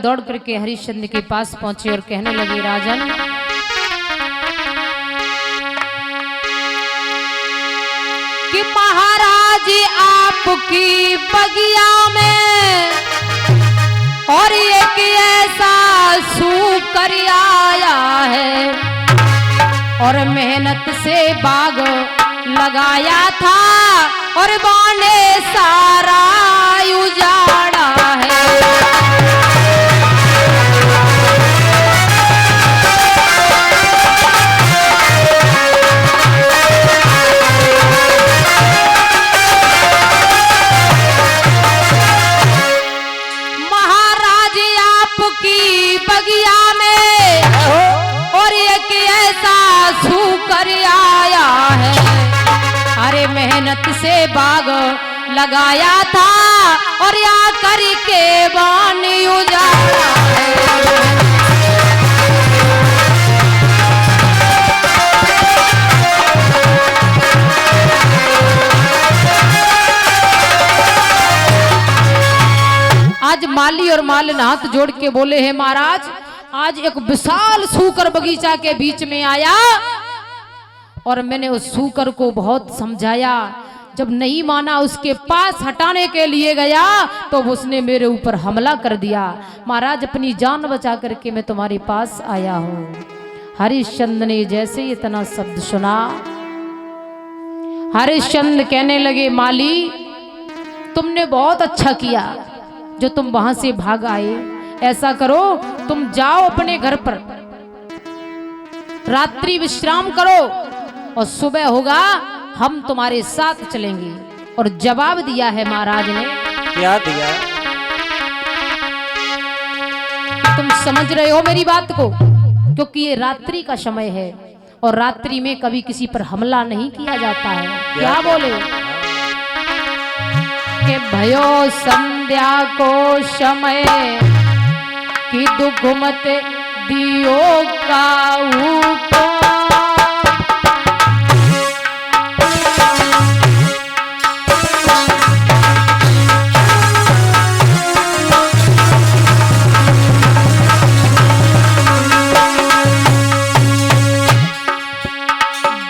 दौड़ करके हरिश्चंद्र के पास पहुंचे और कहने लगे, राजन कि महाराज आपकी बगिया में और एक ऐसा सूकर आया है और मेहनत से बाग लगाया था और बाने सारा उजाड़ा है। महाराज आपकी बगिया में और एक ऐसा सूकर आया है, अरे मेहनत से बाग लगाया था और या करके बानी उजाड़ा है। आज माली और मालन हाथ जोड़ के बोले हैं, महाराज आज एक विशाल सूकर बगीचा के बीच में आया और मैंने उस सूकर को बहुत समझाया, जब नहीं माना उसके पास हटाने के लिए गया तो उसने मेरे ऊपर हमला कर दिया। महाराज अपनी जान बचा करके मैं तुम्हारे पास आया हूँ। हरिश्चंद्र ने जैसे इतना शब्द सुना, हरिश्चंद्र कहने लगे, माली तुमने बहुत अच्छा किया जो तुम वहां से भाग आए। ऐसा करो तुम जाओ अपने घर पर रात्रि विश्राम करो और सुबह होगा हम तुम्हारे साथ चलेंगे। और जवाब दिया है महाराज ने, क्या दिया? तुम समझ रहे हो मेरी बात को, क्योंकि ये रात्रि का समय है और रात्रि में कभी किसी पर हमला नहीं किया जाता है। क्या बोले कि भयो संध्या को समय कि दुख मत दियो काऊ को,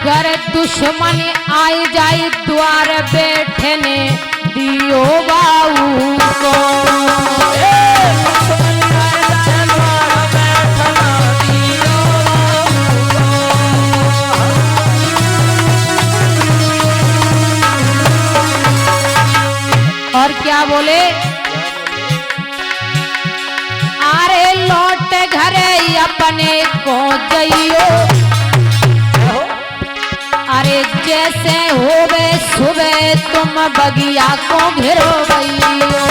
घर दुश्मन आए जाए द्वार बैठने दियो बाऊ को। और क्या बोले, अरे लौट घरे अपने को जइयो, अरे जैसे होवे सुबह तुम बगिया को घेरो भइयो।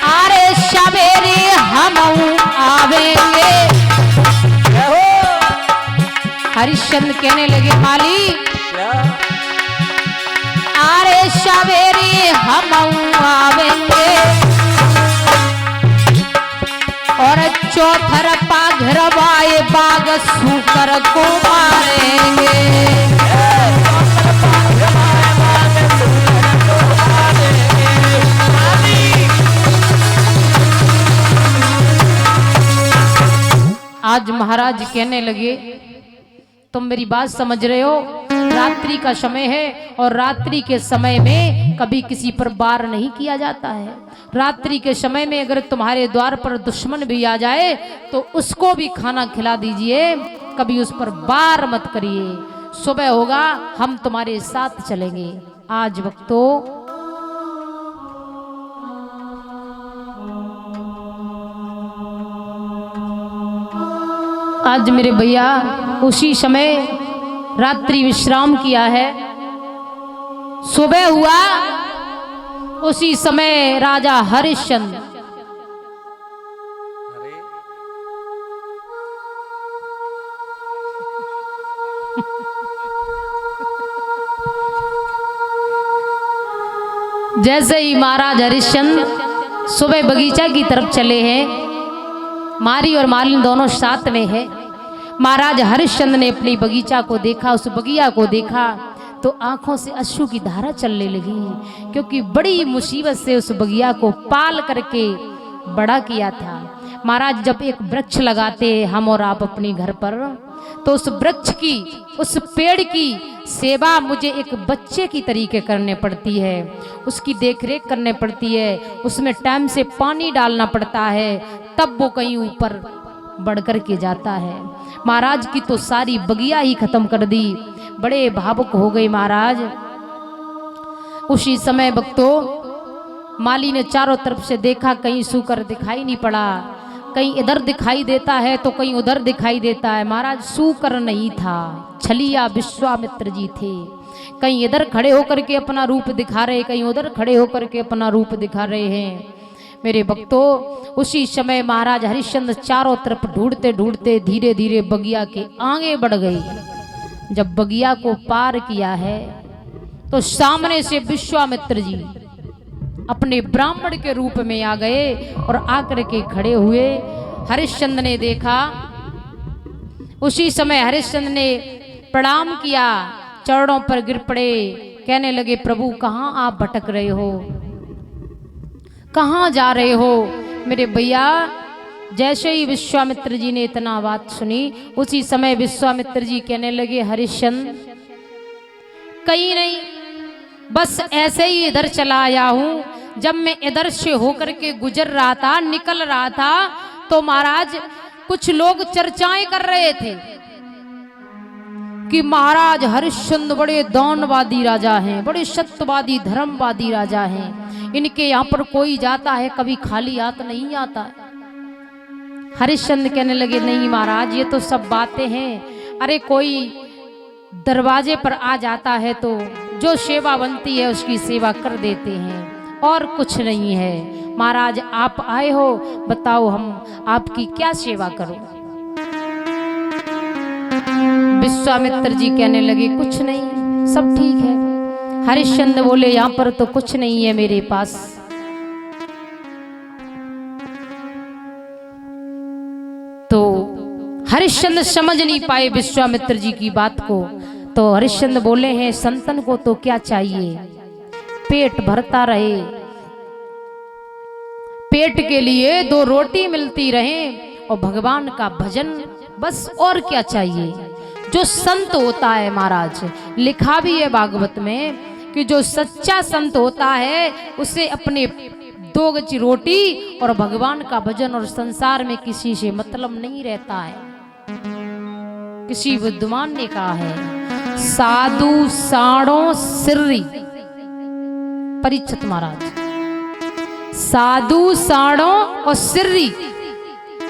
अरे सवेरे हम आवेंगे। हरिश्चंद्र कहने लगे, माली अरे सवेरे हम आवेंगे और चौथर पा घरवाए बाग सूकर को मारेंगे। आज महाराज कहने लगे, तुम मेरी बात समझ रहे हो, रात्रि का समय है और रात्रि के समय में कभी किसी पर वार नहीं किया जाता है। रात्रि के समय में अगर तुम्हारे द्वार पर दुश्मन भी आ जाए तो उसको भी खाना खिला दीजिए, कभी उस पर वार मत करिए। सुबह होगा हम तुम्हारे साथ चलेंगे। आज वक्तो आज मेरे भैया उसी समय रात्रि विश्राम किया है, सुबह हुआ उसी समय राजा हरिश्चंद्र जैसे ही महाराज हरिश्चंद्र सुबह बगीचा की तरफ चले हैं, मारी और मालिन दोनों साथ में है। महाराज हरिश्चंद्र ने अपनी बगीचा को देखा, उस बगिया को देखा तो आंखों से अश्रु की धारा चलने लगी, क्योंकि बड़ी मुसीबत से उस बगिया को पाल करके बड़ा किया था। महाराज जब एक वृक्ष लगाते हम और आप अपने घर पर, तो उस वृक्ष की, उस पेड़ की सेवा मुझे एक बच्चे की तरीके करने पड़ती है, उसकी देखरेख करने पड़ती है, उसमें टाइम से पानी डालना पड़ता है, तब वो कहीं ऊपर बढ़ कर के जाता है। महाराज की तो सारी बगिया ही खत्म कर दी, बड़े भावुक हो गए महाराज। उसी समय भक्तों माली ने चारों तरफ से देखा, कहीं सूकर दिखाई नहीं पड़ा, कहीं इधर दिखाई देता है तो कहीं उधर दिखाई देता है। महाराज सूकर नहीं था, छलिया विश्वामित्र जी थे। कहीं इधर खड़े होकर के अपना रूप दिखा रहे, कहीं उधर खड़े होकर के अपना रूप दिखा रहे हैं। मेरे भक्तों उसी समय महाराज हरिश्चंद्र चारों तरफ ढूंढते ढूंढते धीरे धीरे बगिया के आगे बढ़ गए। जब बगिया को पार किया है तो सामने से विश्वामित्र जी अपने ब्राह्मण के रूप में आ गए और आकर के खड़े हुए। हरिश्चंद्र ने देखा, उसी समय हरिश्चंद्र ने प्रणाम किया, चरणों पर गिर पड़े, कहने लगे प्रभु कहाँ आप भटक रहे हो, कहाँ जा रहे हो मेरे भैया। जैसे ही विश्वामित्र जी ने इतना बात सुनी, उसी समय विश्वामित्र जी कहने लगे हरिश्चंद्र कहीं नहीं, बस ऐसे ही इधर चला आया हूँ। जब मैं इधर से होकर के गुजर रहा था, निकल रहा था, तो महाराज कुछ लोग चर्चाएं कर रहे थे कि महाराज हरिश्चंद्र बड़े दानवादी राजा हैं, बड़े सत्यवादी धर्मवादी राजा हैं, इनके यहाँ पर कोई जाता है कभी खाली हाथ नहीं आता। हरिश्चंद्र कहने लगे नहीं महाराज ये तो सब बातें हैं, अरे कोई दरवाजे पर आ जाता है तो जो सेवा बनती है उसकी सेवा कर देते हैं, और कुछ नहीं है। महाराज आप आए हो, बताओ हम आपकी क्या सेवा करूं। विश्वामित्र जी कहने लगे कुछ नहीं, सब ठीक है। हरिश्चंद्र बोले यहाँ पर तो कुछ नहीं है मेरे पास। तो हरिश्चंद्र समझ नहीं पाए विश्वामित्र जी की बात को। तो हरिश्चंद्र बोले हैं संतन को तो क्या चाहिए, पेट भरता रहे, पेट के लिए 2 रोटी मिलती रहे और भगवान का भजन, बस और क्या चाहिए। जो संत होता है महाराज, लिखा भी है भागवत में कि जो सच्चा संत होता है उसे अपने 2 गज रोटी और भगवान का भजन और संसार में किसी से मतलब नहीं रहता है। किसी विद्वान ने कहा है साधु साणो सिर्री, परीक्षित महाराज, साधु साणो और सिर्री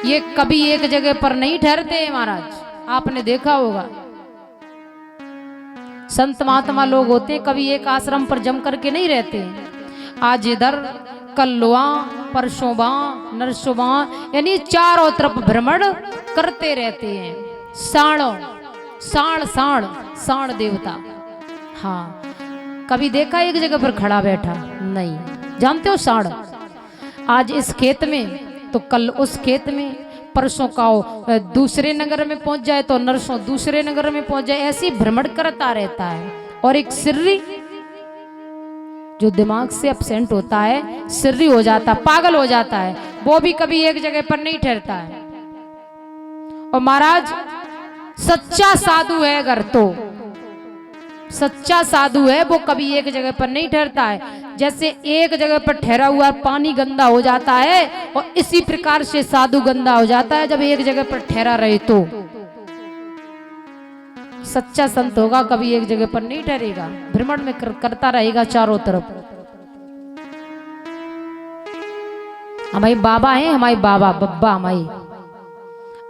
ये कभी एक जगह पर नहीं ठहरते हैं महाराज। आपने देखा होगा संत महात्मा लोग होते कभी एक आश्रम पर जम करके नहीं रहते। आज इधर कल वहां, परसों वहां, नरसों वहां, यानी चारों तरफ भ्रमण करते रहते हैं। साणो, साण साण साण देवता, हाँ कभी देखा एक जगह पर खड़ा बैठा नहीं। जानते हो साण, आज इस खेत में तो कल उस खेत में, परसों का दूसरे नगर में पहुंच जाए तो नरसों दूसरे नगर में पहुंच जाए, ऐसे भ्रमण करता रहता है। और एक सिर्री जो दिमाग से अपसेंट होता है, सिर्री हो जाता, पागल हो जाता है, वो भी कभी एक जगह पर नहीं ठहरता है। और महाराज सच्चा साधु है अगर तो सच्चा साधु है वो कभी एक जगह पर नहीं ठहरता है। जैसे एक जगह पर ठहरा हुआ पानी गंदा हो जाता है और इसी प्रकार से साधु गंदा हो जाता है जब एक जगह पर ठहरा रहे। तो सच्चा संत होगा कभी एक जगह पर नहीं ठहरेगा, भ्रमण में करता रहेगा चारों तरफ। हमारे बाबा हैं, हमारे बाबा बब्बा हमारे,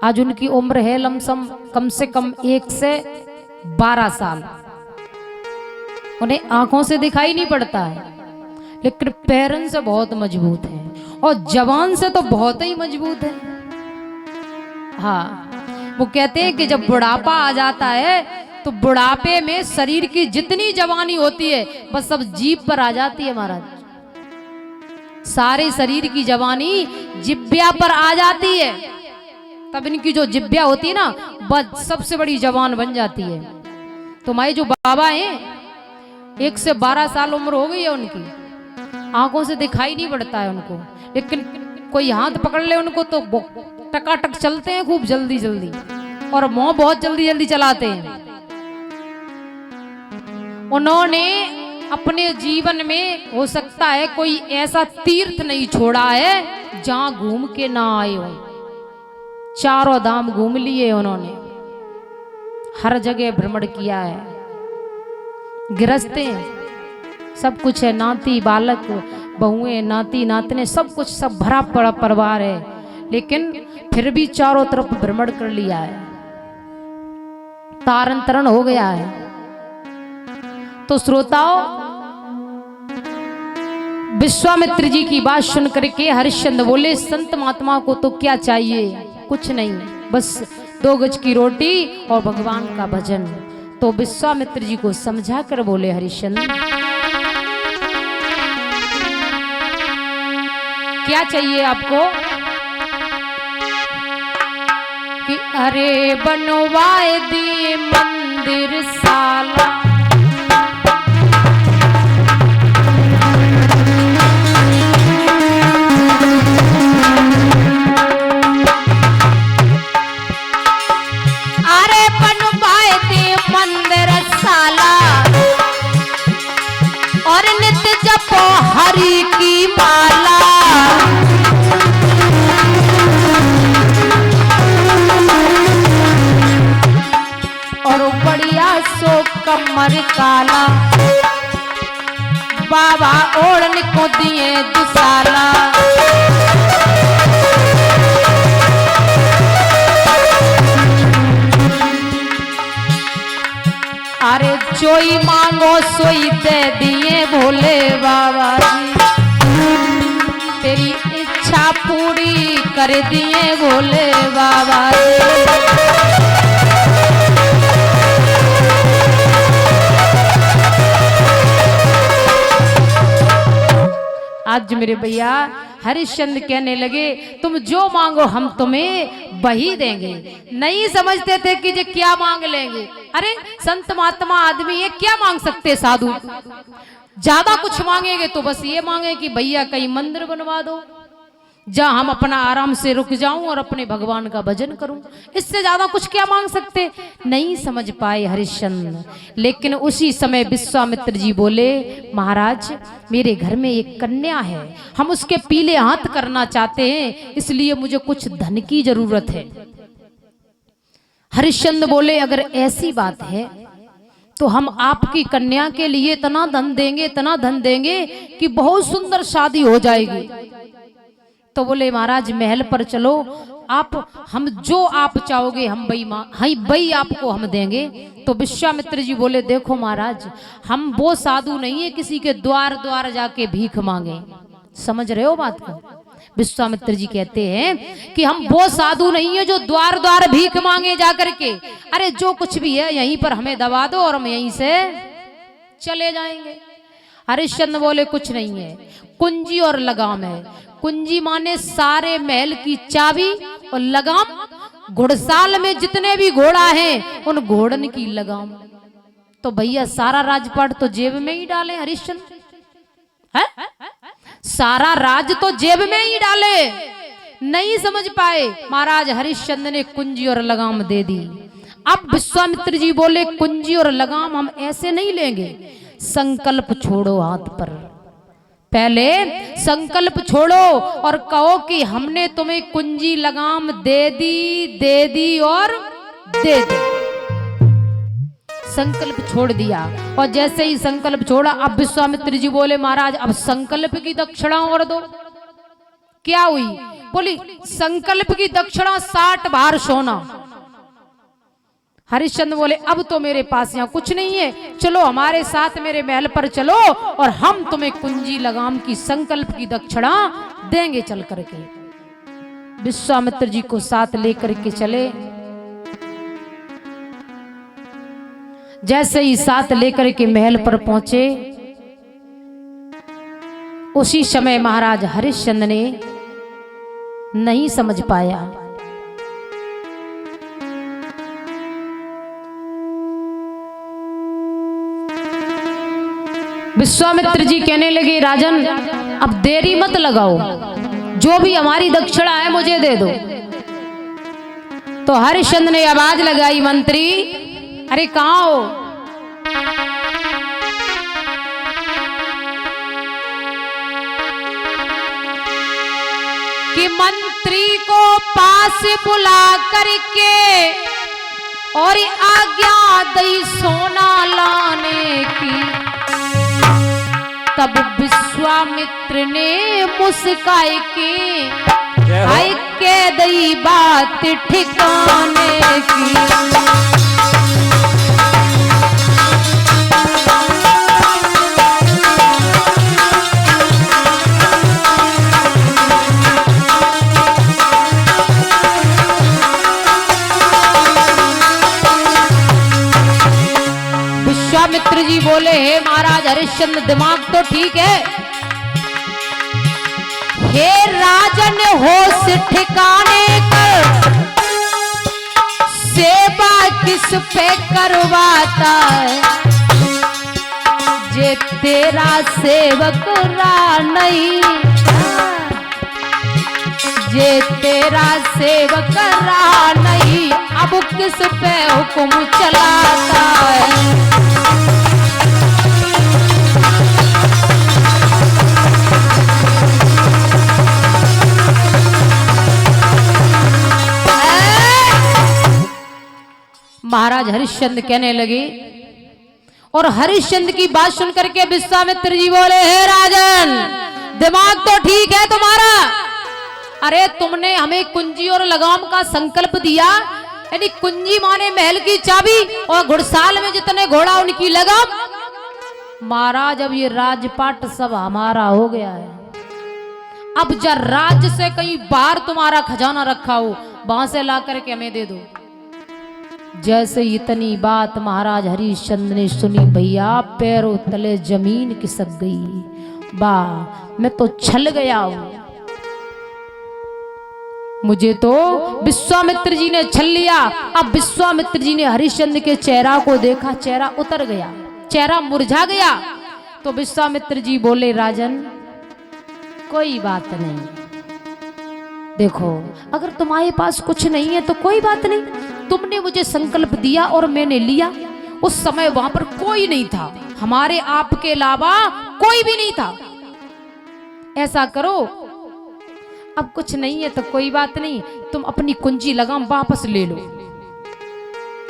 आज उनकी उम्र है लमसम कम से कम 1 से 12 साल। उन्हें आंखों से दिखाई नहीं पड़ता है, लेकिन पैरन से बहुत मजबूत है और जवान से तो बहुत ही मजबूत है। हाँ, वो कहते हैं कि जब बुढ़ापा आ जाता है तो बुढ़ापे में शरीर की जितनी जवानी होती है बस सब जीभ पर आ जाती है महाराज। सारे शरीर की जवानी जिब्या पर आ जाती है। तब इनकी जो जिब्या होती है ना, बस सबसे बड़ी जवान बन जाती है। तो हमारे जो बाबा हैं 1 से 12 साल उम्र हो गई है उनकी, आंखों से दिखाई नहीं पड़ता है उनको, लेकिन कोई हाथ पकड़ ले उनको तो टकाटक चलते हैं खूब जल्दी जल्दी, और मुंह बहुत जल्दी जल्दी चलाते हैं। उन्होंने अपने जीवन में हो सकता है कोई ऐसा तीर्थ नहीं छोड़ा है जहां घूम के ना आए हो। चारों धाम घूम लिए उन्होंने, हर जगह भ्रमण किया है। गृहस्थे सब कुछ है, नाती बालक बहुएं नाती नातने सब कुछ, सब भरा पड़ा परिवार है, लेकिन फिर भी चारों तरफ भ्रमण कर लिया है, तारण तरण हो गया है। तो श्रोताओं, विश्वामित्र जी की बात सुन करके हरिश्चंद्र बोले संत महात्मा को तो क्या चाहिए, कुछ नहीं, बस 2 गज की रोटी और भगवान का भजन। तो विश्वामित्र जी को समझा कर बोले हरिश्चंद्र, क्या चाहिए आपको? कि अरे बनवाए दिए मंदिर साला, और नित्य जपो हरि की माला, और बढ़िया सो कमर काला, बाबा ओढ़ने को दिए दुसाला। अरे जोई मांगो सोई दे दिए भोले बाबा जी, तेरी इच्छा पूरी कर दिए भोले बाबा जी। आज मेरे भैया हरिश्चंद्र कहने लगे तुम जो मांगो हम तुम्हें वही देंगे। नहीं समझते थे कि ये क्या मांग लेंगे। अरे संत महात्मा आदमी ये क्या मांग सकते, साधु ज्यादा कुछ मांगेंगे तो बस ये मांगे कि भैया कहीं मंदिर बनवा दो जहां हम अपना आराम से रुक जाऊं और अपने भगवान का भजन करूं, इससे ज्यादा कुछ क्या मांग सकते। नहीं समझ पाए हरिश्चंद्र। लेकिन उसी समय विश्वामित्र जी बोले महाराज मेरे घर में एक कन्या है, हम उसके पीले हाथ करना चाहते हैं, इसलिए मुझे कुछ धन की जरूरत है। हरिश्चंद्र बोले अगर ऐसी बात है तो हम आपकी कन्या के लिए इतना धन देंगे, इतना धन देंगे कि बहुत सुंदर शादी हो जाएगी। तो बोले महाराज महल पर चलो, आप हम जो आप चाहोगे हम वही आपको हम देंगे। तो विश्वामित्र जी बोले देखो महाराज हम वो साधु नहीं है किसी के द्वार द्वार जाके भीख मांगे। समझ रहे हो बात को? विश्वामित्र जी कहते हैं कि हम वो साधु नहीं है जो द्वार द्वार भीख मांगे जाकर के, अरे जो कुछ भी है यहीं पर हमें दबा दो और हम यहीं से चले जाएंगे। हरिश्चंद्र बोले कुछ नहीं है, कुंजी और लगाम है। कुंजी माने सारे महल की चाबी, और लगाम घुड़साल में जितने भी घोड़ा हैं उन घोड़न की लगाम। तो भैया सारा राजपाट तो जेब में ही डाले हरिश्चंद्र, है सारा राज तो जेब में ही डाले। नहीं समझ पाए महाराज हरिश्चंद्र ने कुंजी और लगाम दे दी। अब विश्वामित्र जी बोले कुंजी और लगाम हम ऐसे नहीं लेंगे, संकल्प छोड़ो हाथ पर, पहले संकल्प छोड़ो और कहो कि हमने तुम्हें कुंजी लगाम दे दी और दे दी। संकल्प छोड़ दिया और जैसे ही संकल्प छोड़ा अब विश्वामित्र जी बोले महाराज अब संकल्प की दक्षिणा और दो। क्या हुई? बोली संकल्प की दक्षिणा 60 भार सोना। हरिश्चंद्र बोले अब तो मेरे पास यहाँ कुछ नहीं है, चलो हमारे साथ मेरे महल पर चलो और हम तुम्हें कुंजी लगाम की संकल्प की दक्षिणा देंगे चल करके। विश्वामित्र जी को साथ लेकर के चले। जैसे ही साथ लेकर के महल पर पहुंचे उसी समय महाराज हरिश्चंद्र ने नहीं समझ पाया विश्वामित्र जी कहने लगे राजन अब देरी मत लगाओ, जो भी हमारी दक्षिणा है मुझे दे दो। तो हरिश्चंद्र ने आवाज लगाई मंत्री अरे कहाँ हो? कि मंत्री को पास बुला करके और आज्ञा दई सोना लाने की। तब विश्वामित्र ने मुस्काई की आई के दई बात ठिकाने की। विश्वामित्र जी बोले हे महाराज हरिश्चंद्र दिमाग तो ठीक है। हे राजन होश ठिकाने कर सेवा किस पे करवाता है। जे तेरा सेवक रा नहीं, जे तेरा सेवक रा नहीं अब किस पे हुक्म चलाता है। महाराज हरिश्चंद्र कहने लगे और हरिश्चंद्र की बात सुनकर के विश्वामित्र जी बोले हे राजन दिमाग तो ठीक है तुम्हारा। अरे तुमने हमें कुंजी और लगाम का संकल्प दिया, यानी कुंजी माने महल की चाबी और घुड़साल में जितने घोड़ा उनकी लगाम। महाराज अब ये राजपाट सब हमारा हो गया है। अब जब राज्य से कहीं बाहर तुम्हारा खजाना रखा हो वहां से ला करके हमें दे दो। जैसे इतनी बात महाराज हरिश्चंद्र ने सुनी भैया पैरों तले जमीन खिसक गई। वाह मैं तो छल गया हूं, मुझे तो विश्वामित्र जी ने छल लिया। अब विश्वामित्र जी ने हरिश्चंद्र के चेहरा को देखा, चेहरा उतर गया, चेहरा मुरझा गया। तो विश्वामित्र जी बोले राजन कोई बात नहीं, देखो अगर तुम्हारे पास कुछ नहीं है तो कोई बात नहीं, तुमने मुझे संकल्प दिया और मैंने लिया। उस समय वहां पर कोई नहीं था, हमारे आप के अलावा कोई भी नहीं था। ऐसा करो अब कुछ नहीं है तो कोई बात नहीं, तुम अपनी कुंजी लगाम वापस ले लो,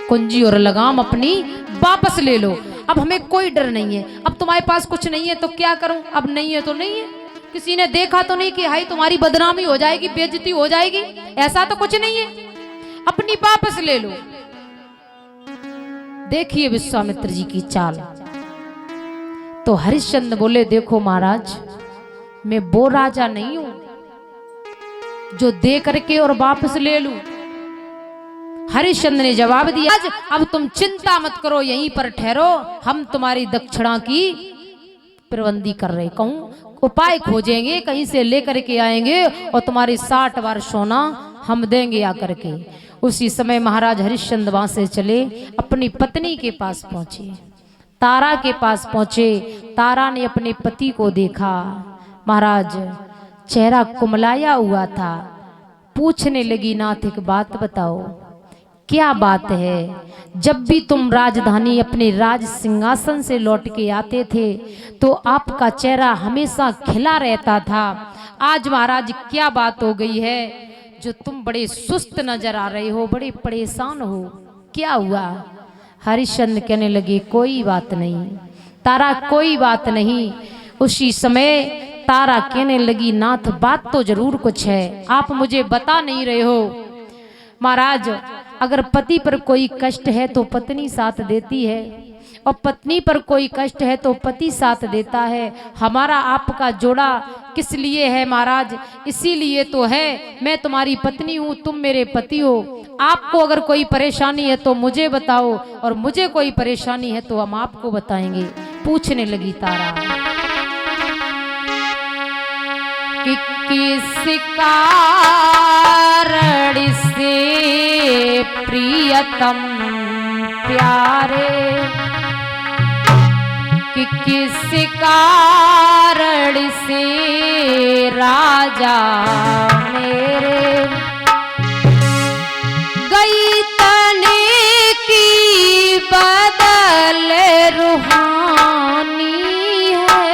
कुंजी और लगाम अपनी वापस ले लो। अब हमें कोई डर नहीं है। अब तुम्हारे पास कुछ नहीं है तो क्या करूं, अब नहीं है तो नहीं है। किसी ने देखा तो नहीं कि हाय तुम्हारी बदनामी हो जाएगी, बेइज्जती हो जाएगी, ऐसा तो कुछ नहीं है, अपनी वापस ले लो। देखिए विश्वामित्र जी की चाल। तो हरिश्चंद्र बोले देखो महाराज मैं वो राजा नहीं हूं जो दे करके और वापस ले लूं। हरिश्चंद्र ने जवाब दिया अब तुम चिंता मत करो, यहीं पर ठहरो, हम तुम्हारी दक्षिणा की प्रबंधी कर रहे, कहूं उपाय खोजेंगे, कहीं से लेकर के आएंगे और तुम्हारी 60 बार सोना हम देंगे आकर के। उसी समय महाराज हरिश्चंद्र वहां से चले, अपनी पत्नी के पास पहुंचे, तारा के पास पहुंचे। तारा ने अपने पति को देखा, महाराज चेहरा कुमलाया हुआ था। पूछने लगी नाथ एक बात बताओ, क्या बात है? जब भी तुम राजधानी अपने राज सिंहासन से लौट के आते थे तो आपका चेहरा हमेशा खिला रहता था। आज महाराज क्या बात हो गई है जो तुम बड़े सुस्त नजर आ रहे हो, बड़े परेशान हो, क्या हुआ? हरिश्चंद्र कहने लगे कोई बात नहीं तारा, कोई बात नहीं। उसी समय तारा कहने लगी नाथ बात तो जरूर कुछ है, आप मुझे बता नहीं रहे हो। महाराज अगर पति पर कोई कष्ट है तो पत्नी साथ देती है, और पत्नी पर कोई कष्ट है तो पति साथ देता है। हमारा आपका जोड़ा किस लिए है महाराज? इसीलिए तो है, मैं तुम्हारी पत्नी हूँ, तुम मेरे पति हो। आपको अगर कोई परेशानी है तो मुझे बताओ, और मुझे कोई परेशानी है तो हम आपको बताएंगे। पूछने लगी तारा कि किस कारण से प्रियतम प्यारे, कि किस कारण से राजा मेरे गई तने की बदल रूहानी है।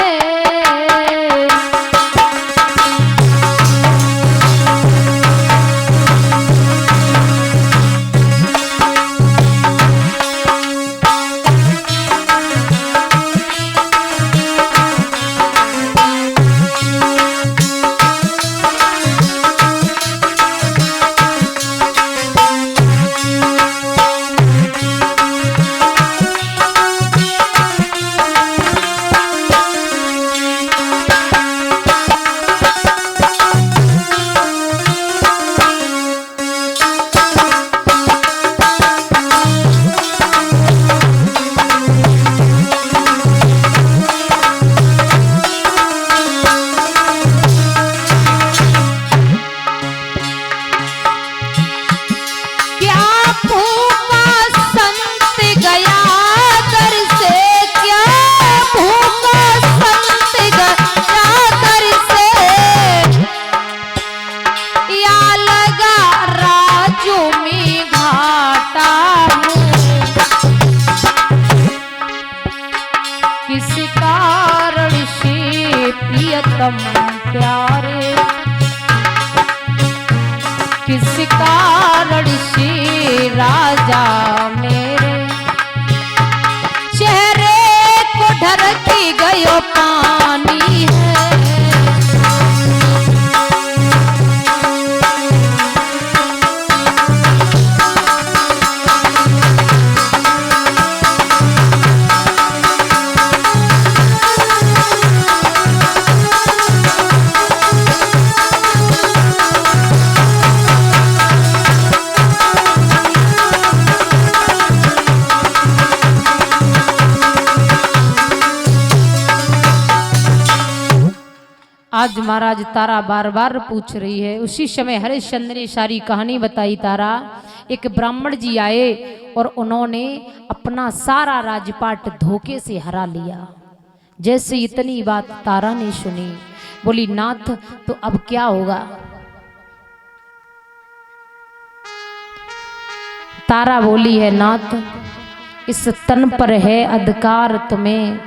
प्रियतम प्यारे किस कारण से राजा मेरे चेहरे को ढरकी गयो पानी है। आज महाराज तारा बार बार पूछ रही है। उसी समय हरिश्चंद्र ने सारी कहानी बताई। तारा, एक ब्राह्मण जी आए और उन्होंने अपना सारा राजपाट धोखे से हरा लिया। जैसे इतनी बात तारा ने सुनी, बोली नाथ तो अब क्या होगा। तारा बोली है नाथ, इस तन पर है अधिकार तुम्हें,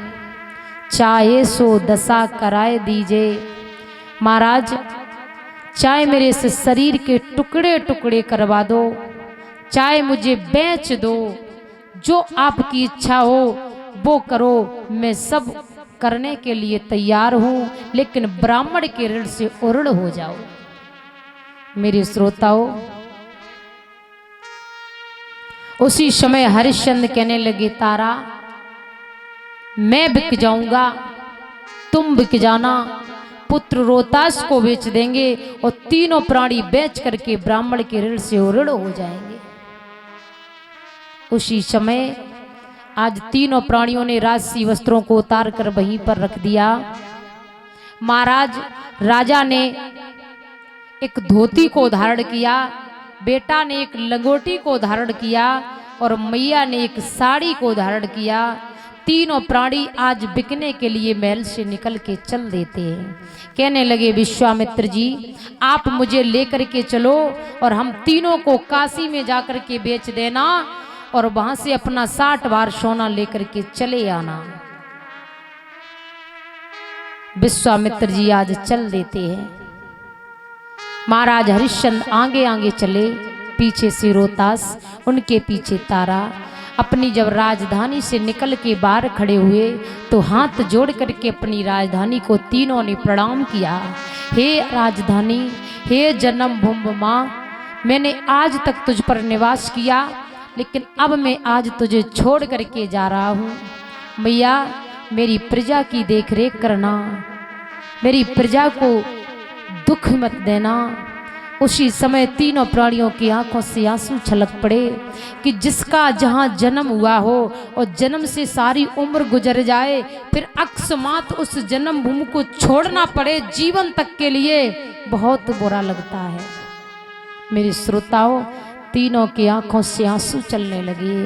चाहे सो दशा कराए दीजिए। महाराज चाहे मेरे से शरीर के टुकड़े टुकड़े करवा दो, चाहे मुझे बेच दो, जो आपकी इच्छा हो वो करो, मैं सब करने के लिए तैयार हूं, लेकिन ब्राह्मण के ऋण से उऋण हो जाओ। मेरे श्रोताओं, उसी समय हरिश्चंद्र कहने लगे तारा मैं बिक जाऊंगा, तुम बिक जाना, पुत्र रोहतास को बेच देंगे और तीनों प्राणी बेच करके ब्राह्मण के ऋण से ऋण हो जाएंगे। उसी समय आज तीनों प्राणियों ने राजसी वस्त्रों को उतार कर वहीं पर रख दिया। महाराज राजा ने एक धोती को धारण किया, बेटा ने एक लंगोटी को धारण किया और मैया ने एक साड़ी को धारण किया। तीनों प्राणी आज बिकने के लिए महल से निकल के चल देते हैं। कहने लगे विश्वामित्र जी आप मुझे लेकर के चलो और हम तीनों को काशी में जाकर के बेच देना और वहां से अपना 60 बार सोना लेकर के चले आना। विश्वामित्र जी आज चल देते हैं। महाराज हरिश्चंद्र आगे आगे चले, पीछे से रोहतास, उनके पीछे तारा। अपनी जब राजधानी से निकल के बाहर खड़े हुए तो हाथ जोड़ करके अपनी राजधानी को तीनों ने प्रणाम किया। हे राजधानी, हे जन्मभूमि माँ, मैंने आज तक तुझ पर निवास किया, लेकिन अब मैं आज तुझे छोड़ करके जा रहा हूँ। मैया मेरी प्रजा की देखरेख करना, मेरी प्रजा को दुख मत देना। उसी समय तीनों प्राणियों की आंखों से आंसू छलक पड़े कि जिसका जहां जन्म हुआ हो और जन्म से सारी उम्र गुजर जाए, फिर अकस्मात उस जन्मभूमि को छोड़ना पड़े जीवन तक के लिए, बहुत बुरा लगता है। मेरे श्रोताओं, तीनों की आंखों से आंसू चलने लगे।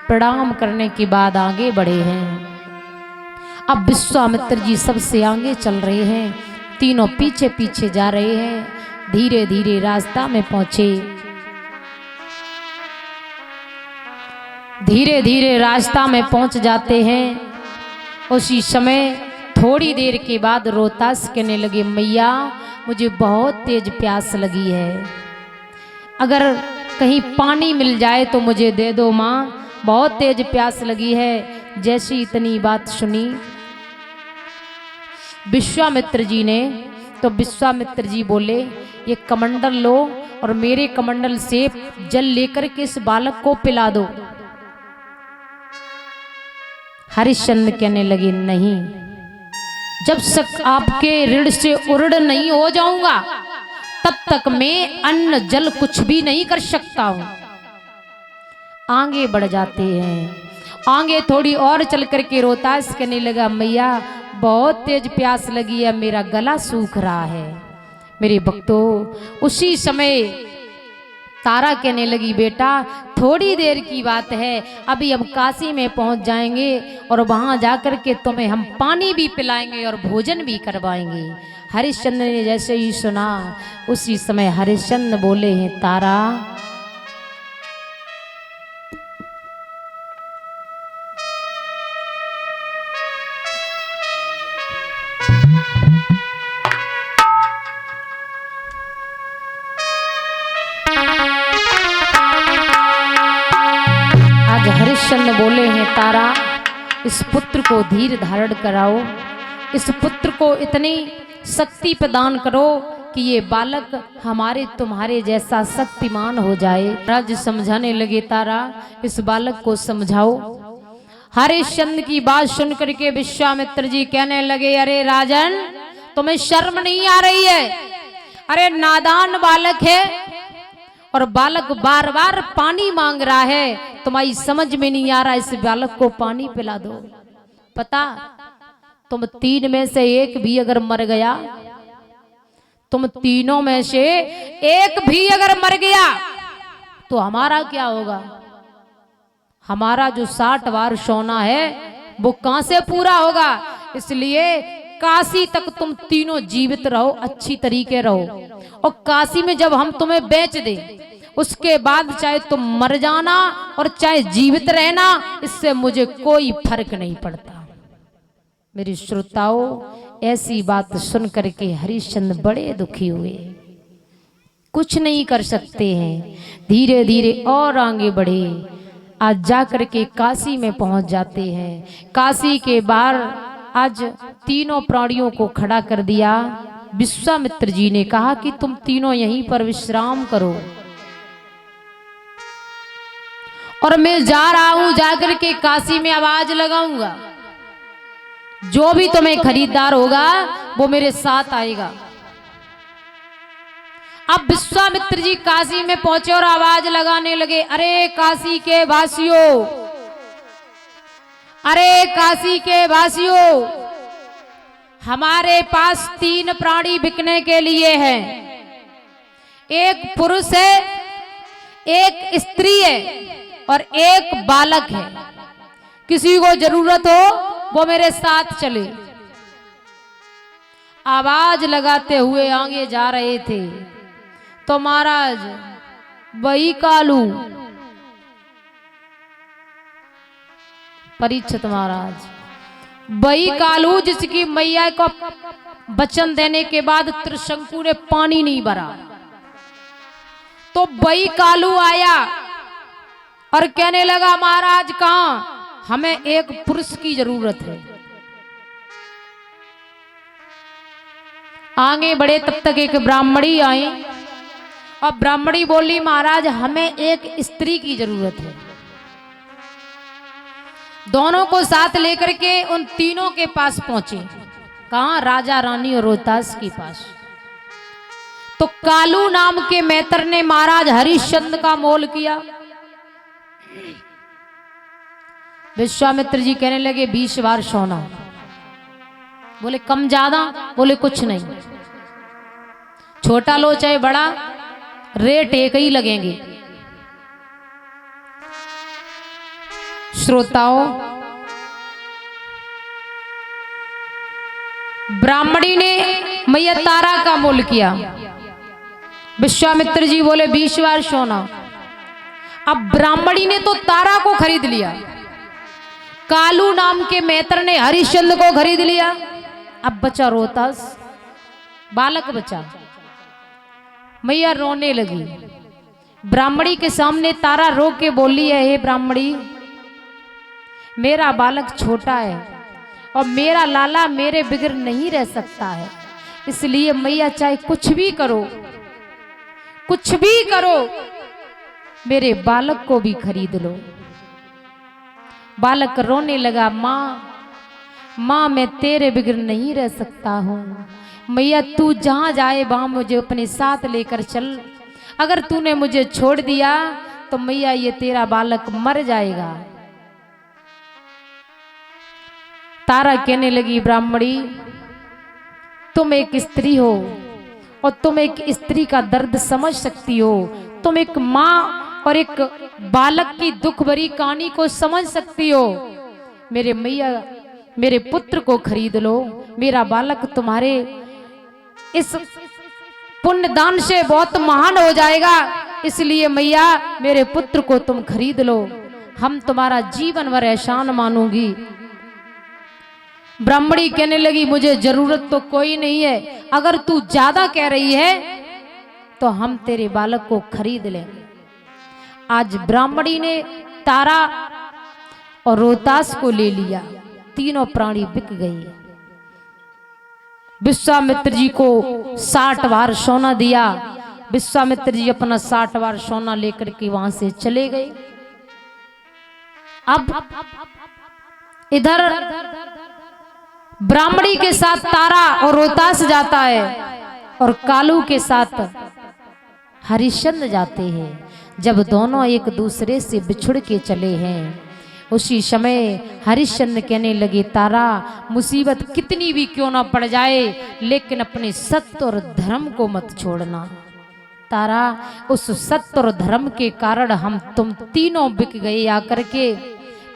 प्रणाम करने के बाद आगे बढ़े हैं। अब विश्वामित्र जी सबसे आगे चल रहे हैं, तीनों पीछे पीछे जा रहे हैं। धीरे धीरे रास्ता में पहुंचे, धीरे धीरे रास्ता में पहुंच जाते हैं। उसी समय थोड़ी देर के बाद रोहतास कहने लगे, मैया मुझे बहुत तेज प्यास लगी है, अगर कहीं पानी मिल जाए तो मुझे दे दो माँ, बहुत तेज प्यास लगी है। जैसी इतनी बात सुनी विश्वामित्र जी ने, तो विश्वामित्र जी बोले, ये कमंडल लो और मेरे कमंडल से जल लेकर के इस बालक को पिला दो। हरिश्चंद्र कहने लगे, नहीं, जब तक आपके ऋण से उऋण नहीं हो जाऊंगा तब तक मैं अन्न जल कुछ भी नहीं कर सकता हूं। आगे बढ़ जाते हैं, आगे थोड़ी और चल करके रोहतास कहने लगा, मैया बहुत तेज प्यास लगी है, मेरा गला सूख रहा है मेरे भक्तों। उसी समय तारा कहने लगी, बेटा थोड़ी देर की बात है, अभी हम काशी में पहुंच जाएंगे और वहां जाकर के तुम्हें हम पानी भी पिलाएंगे और भोजन भी करवाएंगे। हरिश्चंद्र ने जैसे ही सुना उसी समय हरिश्चंद्र बोले हैं, तारा हरिश्चंद्र बोले हैं, तारा इस पुत्र को धीर धारण कराओ, इस पुत्र को इतनी शक्ति प्रदान करो कि ये बालक हमारे तुम्हारे जैसा शक्तिमान हो जाए। राज समझाने लगे, तारा इस बालक को समझाओ। हरिश्चंद्र की बात सुन करके विश्वामित्र जी कहने लगे, अरे राजन तुम्हें शर्म नहीं आ रही है? अरे नादान बालक है और बालक बार बार पानी मांग रहा है, तुम्हारी समझ में नहीं आ रहा, इस बालक को पानी पिला दो। पता तुम तीन में से एक भी अगर मर गया, तुम तीनों में से एक भी अगर मर गया तो हमारा क्या होगा? हमारा जो 60 बार सोना है वो कहां से पूरा होगा? इसलिए काशी तक तुम तीनों जीवित रहो, अच्छी तरीके रहो, और काशी में जब हम तुम्हें बेच दें उसके बाद चाहे तुम मर जाना और चाहे जीवित रहना, इससे मुझे कोई फर्क नहीं पड़ता। मेरे श्रोताओं, ऐसी बात सुन करके हरिश्चंद्र बड़े दुखी हुए, कुछ नहीं कर सकते हैं। धीरे धीरे और आगे बढ़े, आज जा करके काशी में पहुंच जाते हैं। काशी के बाहर आज तीनों प्राणियों को खड़ा कर दिया। विश्वामित्र जी ने कहा कि तुम तीनों यहीं पर विश्राम करो और मैं जा रहा हूं, जाकर के काशी में आवाज लगाऊंगा, जो भी तुम्हें खरीदार होगा वो मेरे साथ आएगा। अब विश्वामित्र जी काशी में पहुंचे और आवाज लगाने लगे, अरे काशी के वासियों, अरे काशी के वासियों, हमारे पास 3 प्राणी बिकने के लिए हैं। एक पुरुष है, एक स्त्री है और एक बालक है। किसी को जरूरत हो वो मेरे साथ चले। आवाज लगाते हुए आगे जा रहे थे तो महाराज वही कालू, परीक्षित महाराज, वही कालू जिसकी मैया को वचन देने के बाद त्रिशंकु ने पानी नहीं भरा, तो वही कालू आया और कहने लगा, महाराज कहां, हमें एक पुरुष की जरूरत है। आगे बढ़े तब तक एक ब्राह्मणी आई और ब्राह्मणी बोली, महाराज हमें एक स्त्री की जरूरत है। दोनों को साथ लेकर के उन तीनों के पास पहुंचे। कहां? राजा रानी और रोहतास के पास। तो कालू नाम के मैत्र ने महाराज हरिश्चंद्र का मोल किया। विश्वामित्र जी कहने लगे, 20 बार सोना। बोले कम ज्यादा? बोले कुछ नहीं, छोटा लो चाहे बड़ा, रेट एक ही लगेंगे। श्रोताओं, ब्राह्मणी ने मैया तारा का मोल किया। विश्वामित्र जी बोले 20 बार सोना। अब ब्राह्मणी ने तो तारा को खरीद लिया, कालू नाम के मैत्र ने हरिश्चंद्र को खरीद लिया। अब बचा रोहतास, बालक बचा। मैया रोने लगी। ब्राह्मणी के सामने तारा रो के बोली है, हे ब्राह्मणी, मेरा बालक छोटा है और मेरा लाला मेरे बिगर नहीं रह सकता है, इसलिए मैया चाहे कुछ भी करो, कुछ भी करो, मेरे बालक को भी खरीद लो। बालक रोने लगा, माँ माँ मैं तेरे बिगर नहीं रह सकता हूँ। मैया तू जहां जाए वहां मुझे अपने साथ लेकर चल, अगर तूने मुझे छोड़ दिया तो मैया ये तेरा बालक मर जाएगा। तारा कहने लगी, ब्राह्मणी तुम एक स्त्री हो और तुम एक स्त्री का दर्द समझ सकती हो, तुम एक माँ और एक बालक की दुख भरी कहानी को समझ सकती हो। मेरे मैया मेरे पुत्र को खरीद लो, मेरा बालक तुम्हारे इस पुण्य दान से बहुत महान हो जाएगा, इसलिए मैया मेरे पुत्र को तुम खरीद लो, हम तुम्हारा जीवन भर एहसान मानूंगी। ब्राह्मणी कहने लगी, मुझे जरूरत तो कोई नहीं है, अगर तू ज्यादा कह रही है तो हम तेरे बालक को खरीद लेंगे। आज ब्राह्मणी ने तारा और रोहतास को ले लिया, तीनों प्राणी बिक गए। विश्वामित्र जी को 60 बार सोना दिया। विश्वामित्र जी अपना 60 बार सोना लेकर के वहां से चले गए। अब इधर ब्राह्मणी के साथ तारा और रोहतास जाता है और कालू के साथ हरिश्चंद्र जाते हैं। जब दोनों एक दूसरे से बिछुड़ के चले हैं, उसी समय हरिश्चंद्र कहने लगे, तारा मुसीबत कितनी भी क्यों ना पड़ जाए, लेकिन अपने सत्य और धर्म को मत छोड़ना। तारा उस सत्य और धर्म के कारण हम तुम तीनों बिक गए आकर के,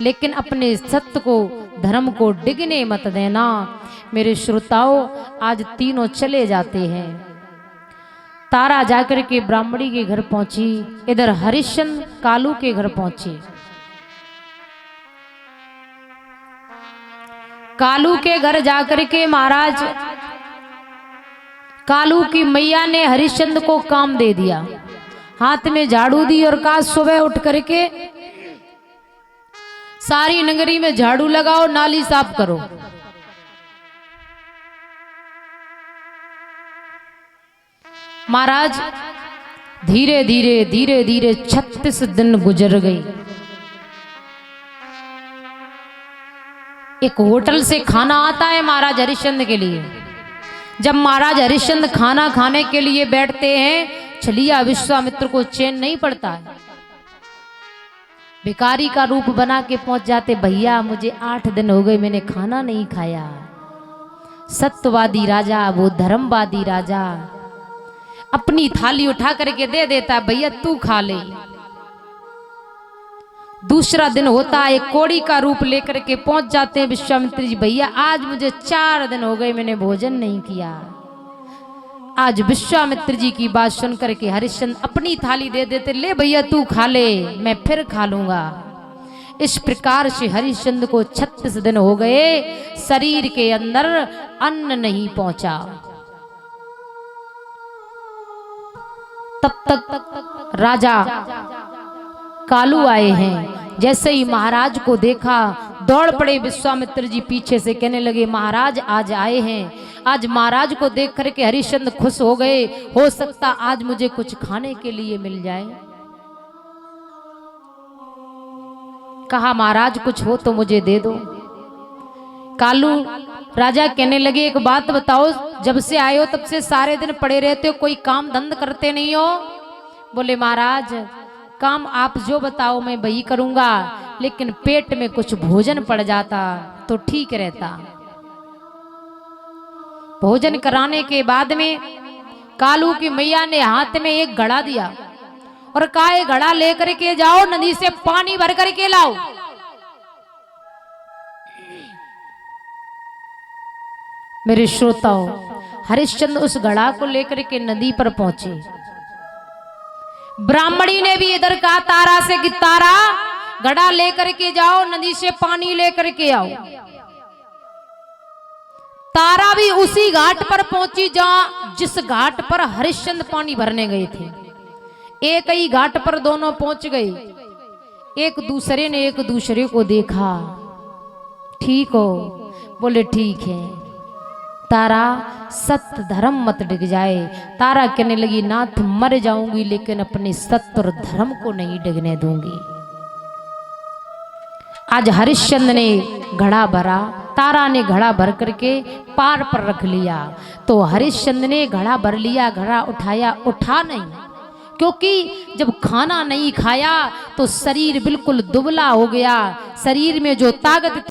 लेकिन अपने सत्य को धर्म को डिगने मत देना। मेरे श्रोताओं, आज तीनों चले जाते हैं। तारा जाकर के ब्राह्मणी के घर पहुंची, इधर हरिश्चंद्र कालू के घर पहुंचे। कालू के घर जाकर के महाराज कालू की मैया ने हरिश्चंद्र को काम दे दिया, हाथ में झाड़ू दी और कहा, सुबह उठ करके सारी नगरी में झाड़ू लगाओ, नाली साफ करो। महाराज धीरे धीरे धीरे धीरे 36 दिन गुजर गए। एक होटल से खाना आता है महाराज हरिश्चंद्र के लिए। जब महाराज हरिश्चंद्र खाना खाने के लिए बैठते हैं, छलिया विश्वामित्र को चैन नहीं पड़ता है। भिखारी का रूप बना के पहुंच जाते, भैया मुझे 8 दिन हो गए मैंने खाना नहीं खाया। सत्यवादी राजा, वो धर्मवादी राजा अपनी थाली उठा करके दे देता, भैया तू खा ले। दूसरा दिन होता है, कोड़ी का रूप लेकर के पहुंच जाते हैं विश्वामित्र जी, भैया आज मुझे 4 दिन हो गए मैंने भोजन नहीं किया। आज विश्वामित्र जी की बात सुन करके हरिश्चंद्र अपनी थाली दे देते, ले भैया तू खा ले, मैं फिर खा लूंगा। इस प्रकार से हरिश्चंद्र को 36 दिन हो गए, शरीर के अंदर अन्न नहीं पहुंचा। तब तक राजा कालू आए हैं। जैसे ही महाराज को देखा, दौड़ पड़े विश्वामित्र जी पीछे से, कहने लगे, महाराज आज आए हैं। आज महाराज को देख करके हरिश्चंद्र खुश हो गए, हो सकता आज मुझे कुछ खाने के लिए मिल जाए। कहा, महाराज कुछ हो तो मुझे दे दो। कालू राजा कहने लगे, एक बात बताओ, जब से आए हो तब से सारे दिन पड़े रहते हो, कोई काम धंध करते नहीं हो? बोले, महाराज काम आप जो बताओ मैं वही करूंगा, लेकिन पेट में कुछ भोजन पड़ जाता तो ठीक रहता। भोजन कराने के बाद में कालू की मैया ने हाथ में एक घड़ा दिया और कहा, घड़ा लेकर के जाओ, नदी से पानी भर करके लाओ। मेरे श्रोताओं, हरिश्चंद्र उस घड़ा को लेकर के नदी पर पहुंचे। ब्राह्मणी ने भी इधर कहा तारा से कि तारा घड़ा लेकर के जाओ, नदी से पानी लेकर के आओ। तारा भी उसी घाट पर पहुंची जहां जिस घाट पर हरिश्चंद्र पानी भरने गए थे। एक ही घाट पर दोनों पहुंच गए। एक दूसरे ने एक दूसरे को देखा। ठीक हो? बोले ठीक है। तारा सत्य धर्म मत डिग जाए। तारा कहने लगी नाथ मर जाऊंगी लेकिन अपने सत्य और धर्म को नहीं डिगने दूंगी। आज हरिश्चंद्र ने घड़ा भरा, तारा ने घड़ा भर करके पार पर रख लिया। तो हरिश्चंद्र ने घड़ा भर लिया, घड़ा उठाया, उठा नहीं, क्योंकि जब खाना नहीं खाया तो शरीर बिल्कुल दुबला हो गया। शरीर में जो ताकत